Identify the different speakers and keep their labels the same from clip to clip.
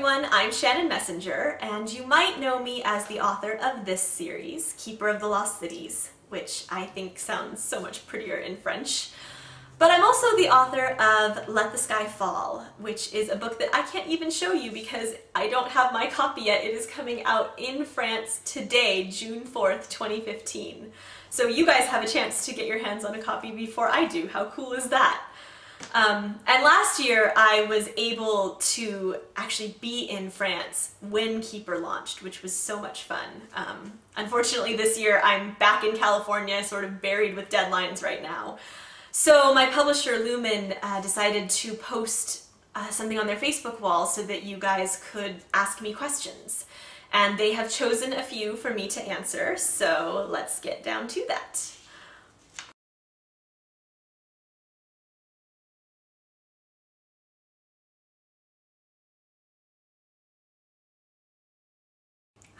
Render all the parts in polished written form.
Speaker 1: everyone, I'm Shannon Messenger, and you might know me as the author of this series, Keeper of the Lost Cities, which I think sounds so much prettier in French. But I'm also the author of Let the Sky Fall, which is a book that I can't even show you because I don't have my copy yet. It is coming out in France today, June 4th, 2015. So you guys have a chance to get your hands on a copy before I do. How cool is that? And last year I was able to actually be in France when Keeper launched, which was so much fun. Unfortunately this year I'm back in California, sort of buried with deadlines right now. So my publisher Lumen decided to post something on their Facebook wall so that you guys could ask me questions. And they have chosen a few for me to answer, so let's get down to that.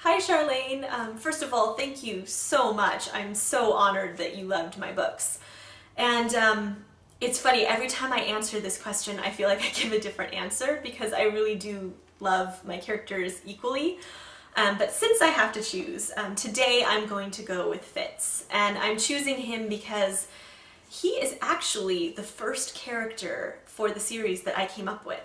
Speaker 1: Hi Charlene! First of all, thank you so much. I'm so honored that you loved my books. And it's funny, every time I answer this question I feel like I give a different answer because I really do love my characters equally. But since I have to choose, today I'm going to go with Fitz. And I'm choosing him because he is actually the first character for the series that I came up with.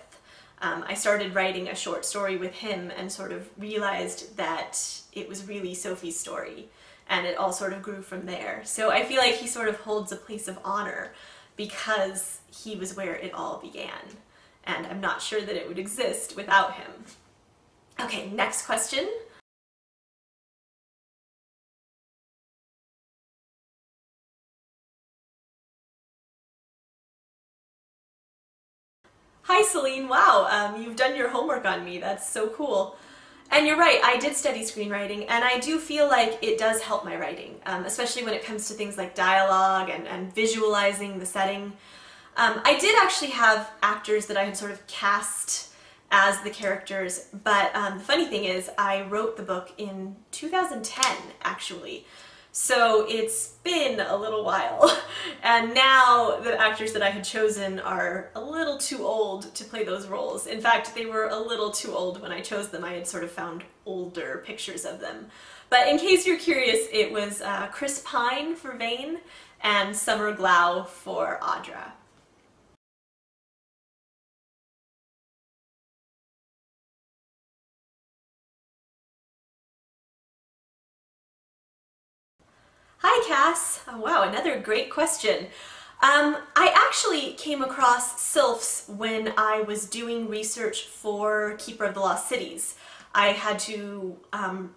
Speaker 1: I started writing a short story with him and sort of realized that it was really Sophie's story, and it all sort of grew from there. So I feel like he sort of holds a place of honor because he was where it all began, and I'm not sure that it would exist without him. Okay, next question. Hi Celine, wow, you've done your homework on me, that's so cool. And you're right, I did study screenwriting, and I do feel like it does help my writing, especially when it comes to things like dialogue and visualizing the setting. I did actually have actors that I had sort of cast as the characters, but the funny thing is I wrote the book in 2010, actually. So it's been a little while, and now the actors that I had chosen are a little too old to play those roles. In fact, they were a little too old when I chose them. I had sort of found older pictures of them. But in case you're curious, it was Chris Pine for Vane and Summer Glau for Audra. Hi Cass! Oh, wow, another great question. I actually came across sylphs when I was doing research for Keeper of the Lost Cities. I had to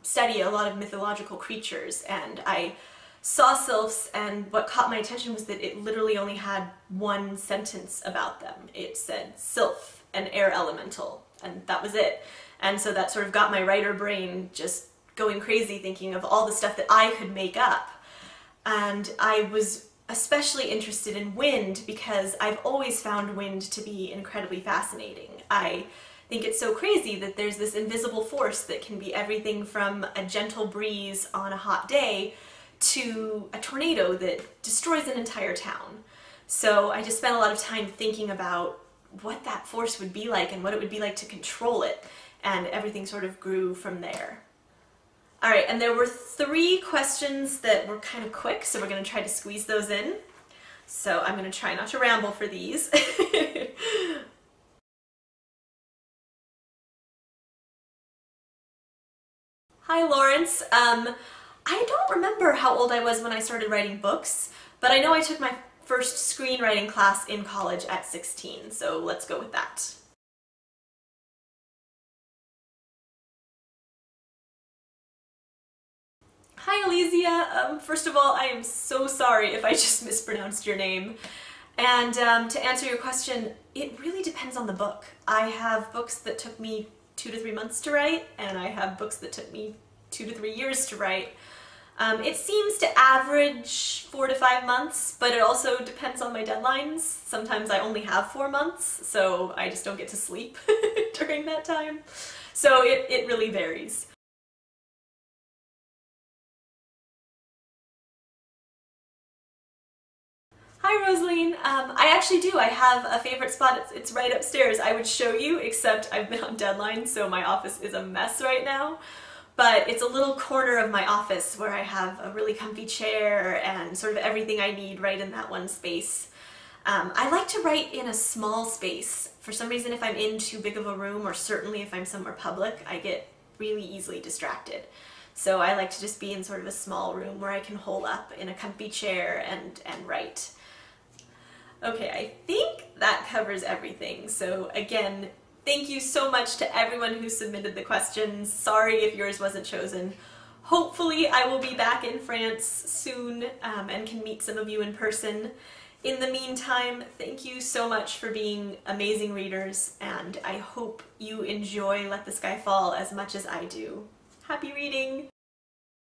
Speaker 1: study a lot of mythological creatures, and I saw sylphs, and what caught my attention was that it literally only had one sentence about them. It said sylph, an air elemental, and that was it. And so that sort of got my writer brain just going crazy thinking of all the stuff that I could make up. And I was especially interested in wind because I've always found wind to be incredibly fascinating. I think it's so crazy that there's this invisible force that can be everything from a gentle breeze on a hot day to a tornado that destroys an entire town. So I just spent a lot of time thinking about what that force would be like and what it would be like to control it, and everything sort of grew from there. Alright, and there were 3 questions that were kind of quick, so we're going to try to squeeze those in. So I'm going to try not to ramble for these. Hi Lawrence. I don't remember how old I was when I started writing books, but I know I took my first screenwriting class in college at 16, so let's go with that. Hi Elysia! First of all, I am so sorry if I just mispronounced your name. And to answer your question, it really depends on the book. I have books that took me 2 to 3 months to write, and I have books that took me 2 to 3 years to write. It seems to average 4 to 5 months, but it also depends on my deadlines. Sometimes I only have 4 months, so I just don't get to sleep during that time. So it really varies. Hi Rosaline. I actually do. I have a favorite spot. It's right upstairs. I would show you, except I've been on deadline, so my office is a mess right now. But it's a little corner of my office where I have a really comfy chair and sort of everything I need right in that one space. I like to write in a small space. For some reason, if I'm in too big of a room, or certainly if I'm somewhere public, I get really easily distracted. So I like to just be in sort of a small room where I can hole up in a comfy chair and write. Okay, I think that covers everything. So again, thank you so much to everyone who submitted the questions. Sorry if yours wasn't chosen. Hopefully I will be back in France soon and can meet some of you in person. In the meantime, thank you so much for being amazing readers, and I hope you enjoy Let the Sky Fall as much as I do. Happy reading!